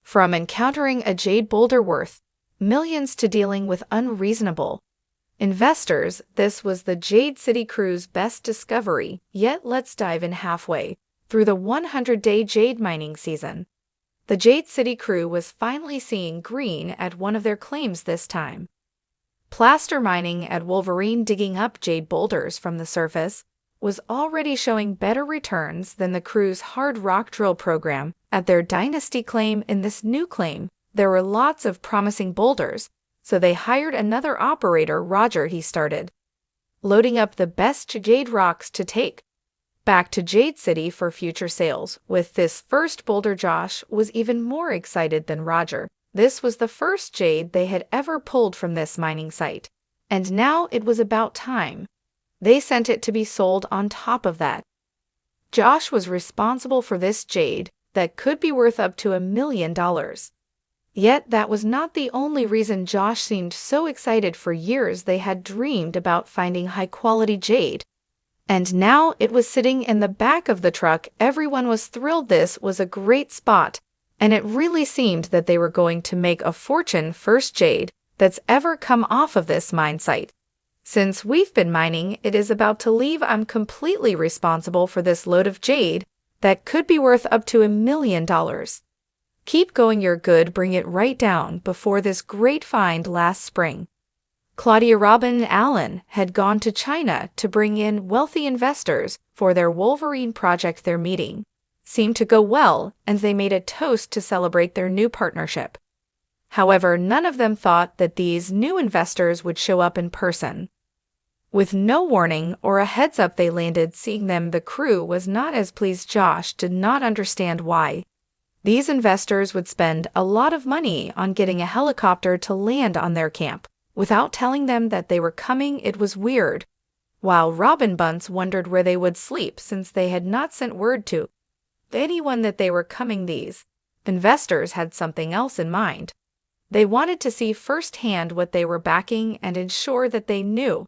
From encountering a jade boulder worth millions to dealing with unreasonable investors, this was the Jade City crew's best discovery. Yet let's dive in halfway through the 100-day jade mining season. The Jade City crew was finally seeing green at one of their claims this time. Plaster mining at Wolverine, digging up jade boulders from the surface, was already showing better returns than the crew's hard rock drill program at their Dynasty claim. In this new claim, there were lots of promising boulders, so they hired another operator. Roger, he started loading up the best jade rocks to take back to Jade City for future sales. With this first boulder, Josh was even more excited than Roger. This was the first jade they had ever pulled from this mining site, and now it was about time they sent it to be sold. On top of that, Josh was responsible for this jade that could be worth up to $1 million. Yet that was not the only reason Josh seemed so excited. For years they had dreamed about finding high-quality jade, and now it was sitting in the back of the truck. Everyone was thrilled. This was a great spot, and it really seemed that they were going to make a fortune. First jade that's ever come off of this mine site since we've been mining. It is about to leave. I'm completely responsible for this load of jade that could be worth up to $1 million. Keep going, you're good. Bring it right down. Before this great find last spring, Claudia, Robin, and Alan had gone to China to bring in wealthy investors for their Wolverine project. Their meeting seemed to go well, and they made a toast to celebrate their new partnership. However, none of them thought that these new investors would show up in person. With no warning or a heads up, they landed. Seeing them, the crew was not as pleased. Josh did not understand why these investors would spend a lot of money on getting a helicopter to land on their camp without telling them that they were coming. It was weird. While Robin Bunce wondered where they would sleep since they had not sent word to anyone that they were coming. These investors had something else in mind. They wanted to see firsthand what they were backing and ensure that they knew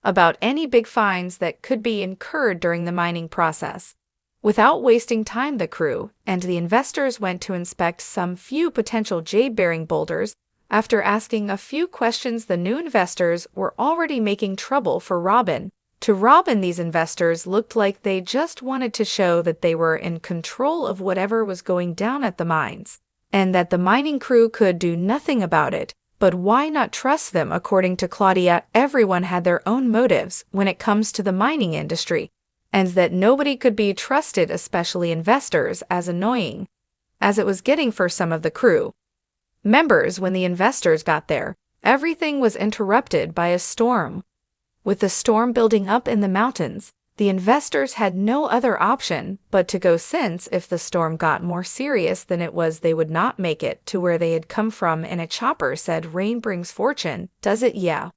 about any big fines that could be incurred during the mining process. Without wasting time, the crew and the investors went to inspect some few potential jade-bearing boulders. After asking a few questions, the new investors were already making trouble for Robin. To Robin, these investors looked like they just wanted to show that they were in control of whatever was going down at the mines, and that the mining crew could do nothing about it. But why not trust them? According to Claudia, everyone had their own motives when it comes to the mining industry, and that nobody could be trusted, especially investors, as annoying as it was getting for some of the crew members. When the investors got there, everything was interrupted by a storm. With the storm building up in the mountains, the investors had no other option but to go, since if the storm got more serious than it was, they would not make it to where they had come from in a chopper. Said, rain brings fortune, does it? Yeah.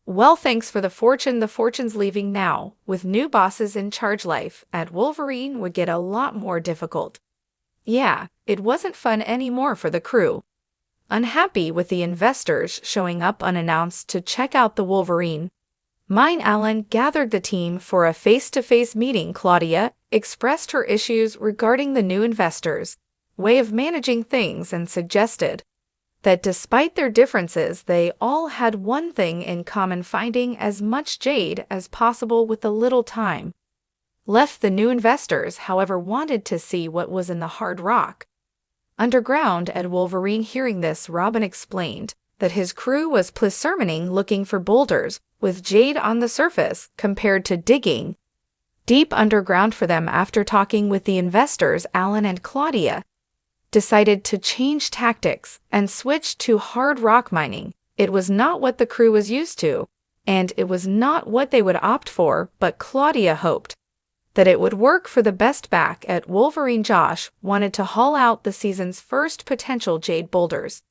Well, thanks for the fortune. The fortune's leaving now. With new bosses in charge, life at Wolverine would get a lot more difficult. Yeah, it wasn't fun anymore for the crew. Unhappy with the investors showing up unannounced to check out the Wolverine mine, Alan gathered the team for a face-to-face meeting. Claudia expressed her issues regarding the new investors' way of managing things and suggested that despite their differences, they all had one thing in common: finding as much jade as possible with the little time left. The new investors, however, wanted to see what was in the hard rock underground at Wolverine. Hearing this, Robin explained that his crew was plesermining looking for boulders with jade on the surface compared to digging deep underground for them. After talking with the investors, Alan and Claudia decided to change tactics and switch to hard rock mining. It was not what the crew was used to, and it was not what they would opt for, but Claudia hoped that it would work for the best. Back at Wolverine, Josh wanted to haul out the season's first potential jade boulders,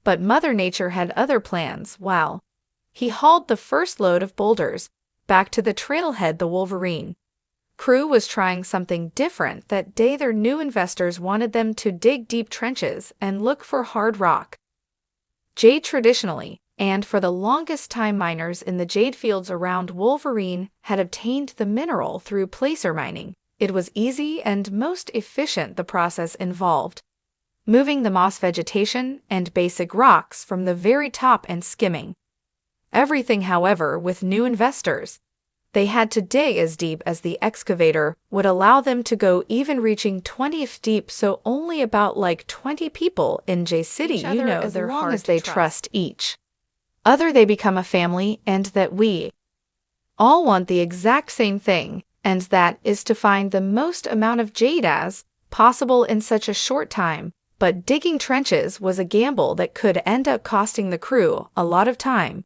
but Mother Nature had other plans. While he hauled the first load of boulders back to the trailhead, the Wolverine crew was trying something different that day. Their new investors wanted them to dig deep trenches and look for hard rock jade. Traditionally, and for the longest time, miners in the jade fields around Wolverine had obtained the mineral through placer mining. It was easy and most efficient. The process involved moving the moss vegetation and basic rocks from the very top and skimming everything. However, with new investors, they had to dig as deep as the excavator would allow them to go, even reaching 20 feet deep. So only about 20 people in J City, as they're long hard as they trust each other, they become a family, and that we all want the exact same thing, and that is to find the most amount of jade as possible in such a short time. But digging trenches was a gamble that could end up costing the crew a lot of time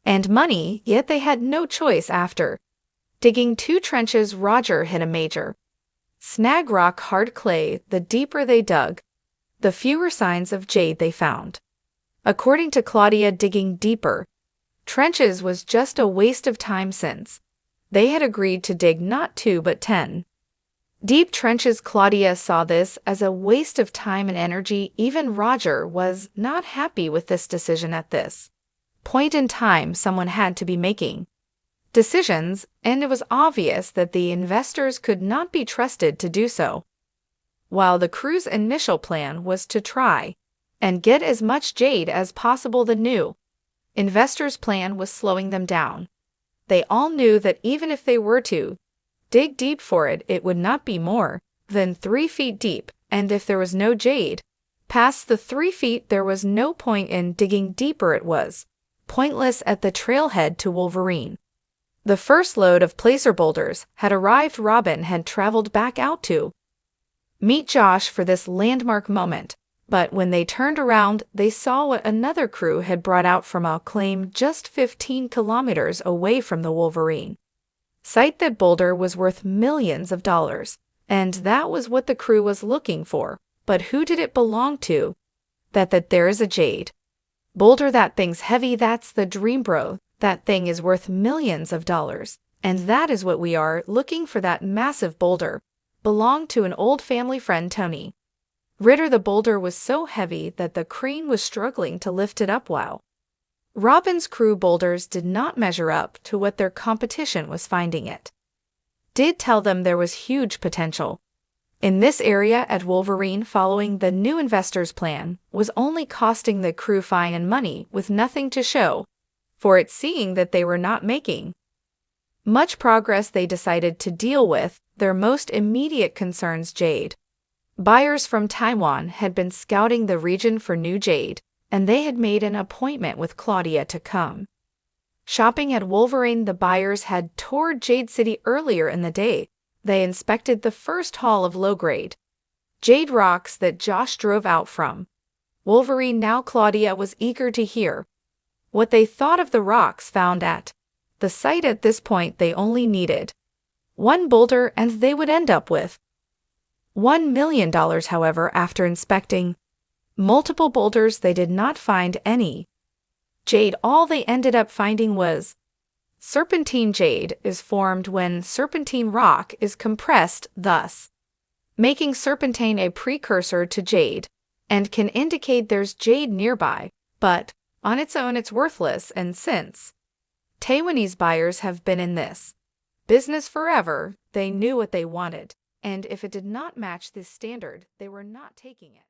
and money, yet they had no choice. After digging 2 trenches, Roger hit a major snag: rock hard clay. The deeper they dug, the fewer signs of jade they found. According to Claudia, digging deeper trenches was just a waste of time, since they had agreed to dig not 2 but 10 deep trenches. Claudia saw this as a waste of time and energy. Even Roger was not happy with this decision. At this point in time, someone had to be making decisions, and it was obvious that the investors could not be trusted to do so. While the crew's initial plan was to try and get as much jade as possible, the new investors' plan was slowing them down. They all knew that even if they were to dig deep for it, it would not be more than 3 feet deep, and if there was no jade past the 3 feet, there was no point in digging deeper. It was pointless. At the trailhead to Wolverine, the first load of placer boulders had arrived. Robin had traveled back out to meet Josh for this landmark moment, but when they turned around, they saw what another crew had brought out from a claim just 15 kilometers away from the Wolverine site. That boulder was worth millions of dollars, and that was what the crew was looking for. But who did it belong to? That there is a jade boulder. That thing's heavy. That's the dream, bro. That thing is worth millions of dollars, and that is what we are looking for. That massive boulder belonged to an old family friend, Tony Ritter. The boulder was so heavy that the crane was struggling to lift it up, while Robin's crew boulders did not measure up to what their competition was finding. It did tell them there was huge potential in this area at Wolverine. Following the new investors' plan was only costing the crew fine and money with nothing to show for it. Seeing that they were not making much progress, they decided to deal with their most immediate concerns. Jade buyers from Taiwan had been scouting the region for new jade, and they had made an appointment with Claudia to come shopping at Wolverine. The buyers had toured Jade City earlier in the day. They inspected the first haul of low-grade jade rocks that Josh drove out from Wolverine. Now Claudia was eager to hear what they thought of the rocks found at the site. At this point, they only needed 1 boulder, and they would end up with $1 million. However, after inspecting multiple boulders, they did not find any jade. All they ended up finding was serpentine. Jade is formed when serpentine rock is compressed, thus making serpentine a precursor to jade, and can indicate there's jade nearby, but on its own it's worthless. And since Taiwanese buyers have been in this business forever, they knew what they wanted, and if it did not match this standard, they were not taking it.